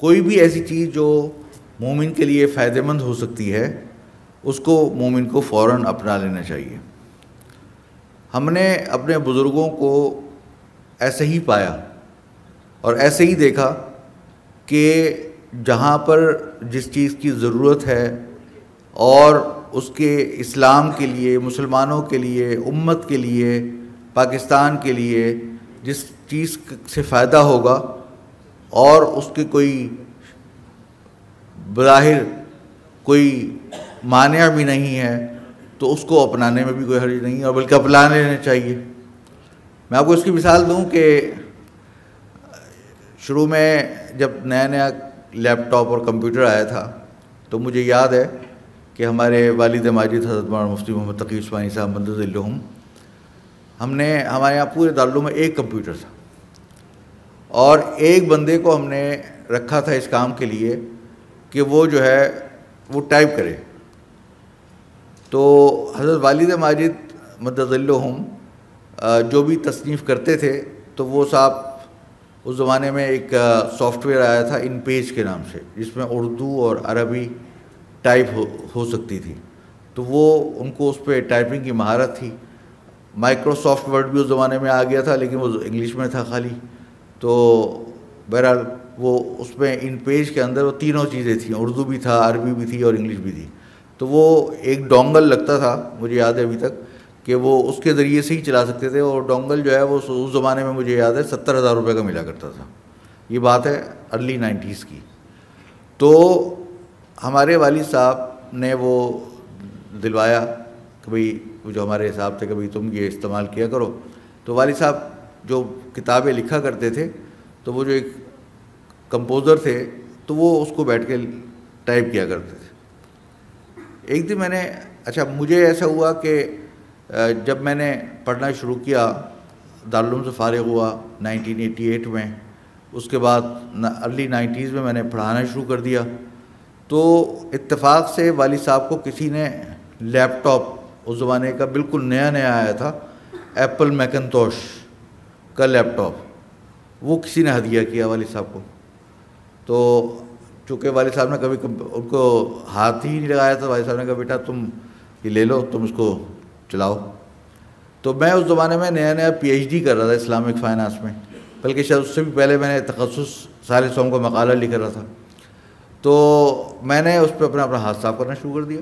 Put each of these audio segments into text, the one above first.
کوئی بھی ایسی چیز جو مومن کے لیے فائدہ مند ہو سکتی ہے اس کو مومن کو فوراً اپنا لینا چاہیے۔ ہم نے اپنے بزرگوں کو ایسے ہی پایا اور ایسے ہی دیکھا کہ جہاں پر جس چیز کی ضرورت ہے اور اس کے اسلام کے لیے، مسلمانوں کے لیے، امت کے لیے، پاکستان کے لیے جس چیز سے فائدہ ہوگا اور اس کے کوئی بظاہر کوئی مانع بھی نہیں ہے تو اس کو اپنانے میں بھی کوئی حرج نہیں ہے، اور بلکہ اپنا لینا چاہیے۔ میں آپ کو اس کی مثال دوں کہ شروع میں جب نیا نیا لیپ ٹاپ اور کمپیوٹر آیا تھا تو مجھے یاد ہے کہ ہمارے والد ماجد حضرت مولانا مفتی محمد تقی عثمانی صاحب مدد ذلہم، ہمارے یہاں پورے دارالعلوم میں ایک کمپیوٹر تھا اور ایک بندے کو ہم نے رکھا تھا اس کام کے لیے کہ وہ جو ہے وہ ٹائپ کرے۔ تو حضرت والد ماجد مدد ذلہم جو بھی تصنیف کرتے تھے تو وہ صاحب اس زمانے میں ایک سافٹ ویئر آیا تھا ان پیج کے نام سے، جس میں اردو اور عربی ٹائپ ہو سکتی تھی، تو وہ ان کو اس پہ ٹائپنگ کی مہارت تھی۔ مائکروسافٹ ورڈ بھی اس زمانے میں آ گیا تھا لیکن وہ انگلش میں تھا خالی، تو بہرحال وہ اس میں ان پیج کے اندر وہ تینوں چیزیں تھیں، اردو بھی تھا، عربی بھی تھی اور انگلش بھی تھی۔ تو وہ ایک ڈونگل لگتا تھا، مجھے یاد ہے ابھی تک کہ وہ اس کے ذریعے سے ہی چلا سکتے تھے، اور ڈونگل جو ہے وہ اس زمانے میں مجھے یاد ہے 70,000 روپے کا ملا کرتا تھا، یہ بات ہے ارلی 90s کی۔ تو ہمارے والد صاحب نے وہ دلوایا کہ بھئی جو ہمارے حساب تھے کہ بھئی تم یہ استعمال کیا کرو۔ تو والد صاحب جو کتابیں لکھا کرتے تھے تو وہ جو ایک کمپوزر تھے تو وہ اس کو بیٹھ کے ٹائپ کیا کرتے تھے۔ ایک دن مجھے ایسا ہوا کہ جب میں نے پڑھنا شروع کیا، دارالعلوم سے فارغ ہوا 1988 میں، اس کے بعد ارلی 90s میں نے پڑھانا شروع کر دیا، تو اتفاق سے والد صاحب کو کسی نے لیپ ٹاپ، اس زمانے کا بالکل نیا نیا آیا تھا، ایپل میکنتوش کا لیپ ٹاپ، وہ کسی نے ہدیہ کیا والد صاحب کو۔ تو چونکہ والد صاحب نے کبھی ان کو ہاتھ ہی نہیں لگایا تھا، والد صاحب نے کہا بیٹا تم یہ لے لو، تم اس کو چلاؤ۔ تو میں اس زمانے میں نیا نیا PhD کر رہا تھا اسلامک فائنانس میں، بلکہ شاید اس سے بھی پہلے میں نے تخصص سارے سوم کا مقالہ لکھ رہا تھا۔ تو میں نے اس پہ اپنا ہاتھ صاف کرنا شروع کر دیا،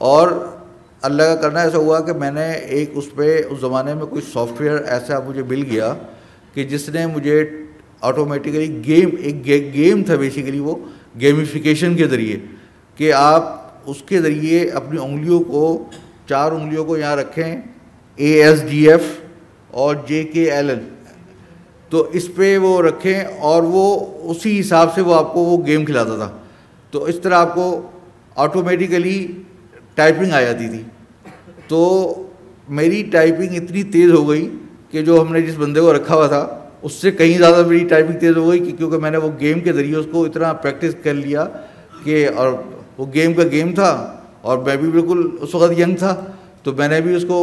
اور اللہ کا کرنا ایسا ہوا کہ میں نے ایک اس پہ اس زمانے میں کوئی سافٹ ویئر ایسا مجھے مل گیا کہ جس نے مجھے آٹومیٹیکلی ایک گیم تھا بیسیکلی، وہ گیمیفیکیشن کے ذریعے کہ آپ اس کے ذریعے اپنی انگلیوں کو، 4 انگلیوں کو یہاں رکھیں، ASDF اور JKLN، تو اس پہ وہ رکھیں اور وہ اسی حساب سے وہ آپ کو وہ گیم کھلاتا تھا۔ تو اس طرح آپ کو آٹومیٹیکلی ٹائپنگ آ جاتی تھی۔ تو میری ٹائپنگ اتنی تیز ہو گئی کہ جو ہم نے جس بندے کو رکھا ہوا تھا اس سے کہیں زیادہ میری ٹائپنگ تیز ہو گئی، کیونکہ میں نے وہ گیم کے ذریعے اس کو اتنا پریکٹس کر لیا کہ، اور وہ گیم کا گیم تھا اور میں بھی بالکل اس وقت ینگ تھا، تو میں نے بھی اس کو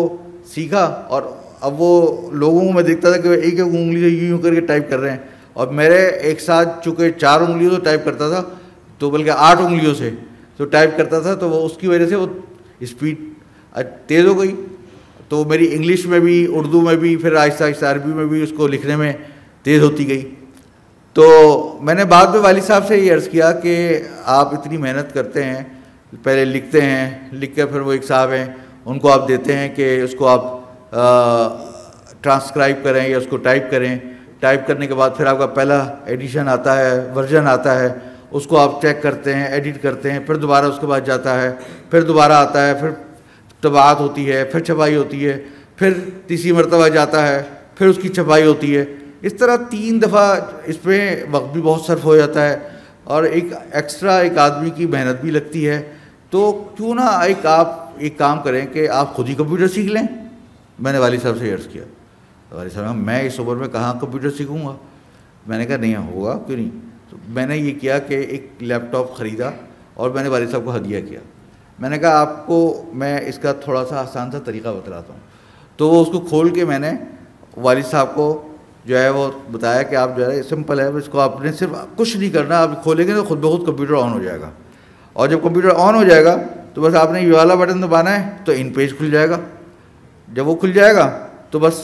سیکھا، اور اب وہ لوگوں کو میں دیکھتا تھا کہ ایک ایک انگلی سے یوں کر کے ٹائپ کر رہے ہیں، اور میرے ایک ساتھ چونکہ 4 انگلیوں سے ٹائپ کرتا تھا، تو بلکہ 8 انگلیوں سے تو ٹائپ کرتا تھا، تو وہ اس کی وجہ سے وہ اسپیڈ تیز ہو گئی۔ تو میری انگلش میں بھی، اردو میں بھی، پھر آہستہ آہستہ عربی میں بھی اس کو لکھنے میں تیز ہوتی گئی۔ تو میں نے بعد میں والد صاحب سے یہ عرض کیا کہ آپ اتنی محنت کرتے ہیں، پہلے لکھتے ہیں، لکھ کر پھر وہ ایک صاحب ہیں ان کو آپ دیتے ہیں کہ اس کو آپ ٹرانسکرائب کریں یا اس کو ٹائپ کریں، ٹائپ کرنے کے بعد پھر آپ کا پہلا ایڈیشن آتا ہے، ورژن آتا ہے، اس کو آپ چیک کرتے ہیں، ایڈٹ کرتے ہیں، پھر دوبارہ اس کے بعد جاتا ہے، پھر دوبارہ آتا ہے، پھر طباعت ہوتی ہے، پھر چھپائی ہوتی ہے، پھر تیسری مرتبہ جاتا ہے، پھر اس کی چھپائی ہوتی ہے۔ اس طرح 3 دفعہ اس پہ وقت بھی بہت صرف ہو جاتا ہے، اور ایک ایکسٹرا ایک آدمی کی محنت بھی لگتی ہے۔ تو کیوں نہ آپ ایک کام کریں کہ آپ خود ہی کمپیوٹر سیکھ لیں۔ میں نے والد صاحب سے عرض کیا، والد صاحب میں اس عمر میں کہاں کمپیوٹر سیکھوں گا؟ میں نے کہا نہیں ہوگا، کیوں نہیں۔ تو میں نے یہ کیا کہ ایک لیپ ٹاپ خریدا اور میں نے والد صاحب کو ہدیہ کیا۔ میں نے کہا آپ کو میں اس کا تھوڑا سا آسان سا طریقہ بتلاتا ہوں۔ تو وہ اس کو کھول کے میں نے والد صاحب کو جو ہے وہ بتایا کہ آپ جو ہے سمپل ہے، اس کو آپ نے صرف کچھ نہیں کرنا، آپ کھولیں گے تو خود بخود کمپیوٹر آن ہو جائے گا، اور جب کمپیوٹر آن ہو جائے گا تو بس آپ نے یہ والا بٹن دبانا ہے تو ان پیج کھل جائے گا. جب وہ کھل جائے گا تو بس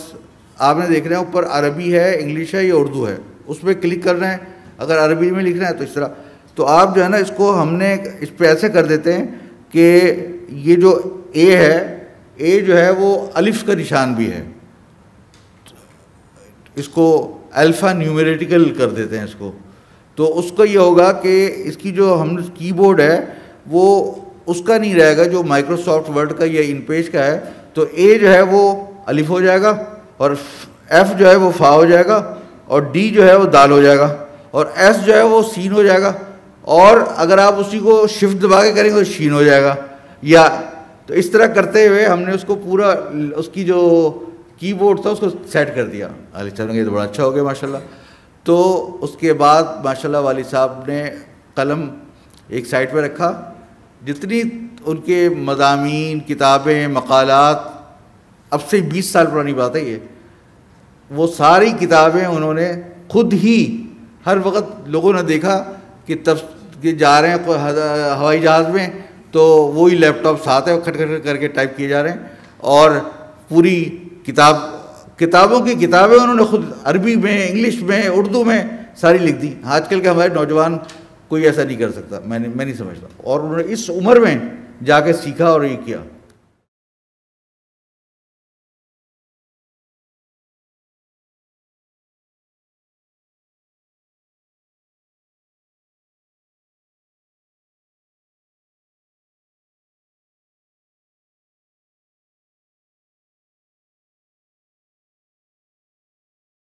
آپ نے دیکھ رہے ہیں اوپر عربی ہے، انگلش ہے یا اردو ہے، اس پہ کلک کر رہے ہیں. اگر عربی میں لکھنا ہے تو اس طرح. تو آپ جو ہے نا اس کو ہم نے اس پہ ایسے کر دیتے ہیں کہ یہ جو اے ہے، اے جو ہے وہ الف کا نشان بھی ہے، اس کو الفا نیومیریٹیکل کر دیتے ہیں اس کو. تو اس کا یہ ہوگا کہ اس کی جو ہم کی بورڈ ہے وہ اس کا نہیں رہے گا جو مائکروسافٹ ورڈ کا یا ان پیج کا ہے. تو اے جو ہے وہ الف ہو جائے گا، اور ایف جو ہے وہ فا ہو جائے گا، اور ڈی جو ہے وہ دال ہو جائے گا، اور ایس جو ہے وہ سین ہو جائے گا، اور اگر آپ اسی کو شفٹ دبا کے کریں گے تو شین ہو جائے گا. یا تو اس طرح کرتے ہوئے ہم نے اس کو پورا اس کی جو کی بورڈ تھا اس کو سیٹ کر دیا. علی صاحب نے یہ تو بڑا اچھا ہو گیا ماشاءاللہ. تو اس کے بعد ماشاءاللہ والد صاحب نے قلم ایک سائڈ پہ رکھا، جتنی ان کے مضامین، کتابیں، مقالات، اب سے 20 سال پرانی بات ہے یہ، وہ ساری کتابیں انہوں نے خود ہی، ہر وقت لوگوں نے دیکھا کہ جا رہے ہیں ہوائی جہاز میں تو وہی لیپ ٹاپ ساتھ ہے، کھٹ کھٹ کر کے ٹائپ کیے جا رہے ہیں، اور پوری کتابوں کی کتابیں انہوں نے خود عربی میں، انگلش میں، اردو میں ساری لکھ دی. آج کل کے ہمارے نوجوان کوئی ایسا نہیں کر سکتا، میں نہیں سمجھتا. اور انہوں نے اس عمر میں جا کے سیکھا اور یہ کیا.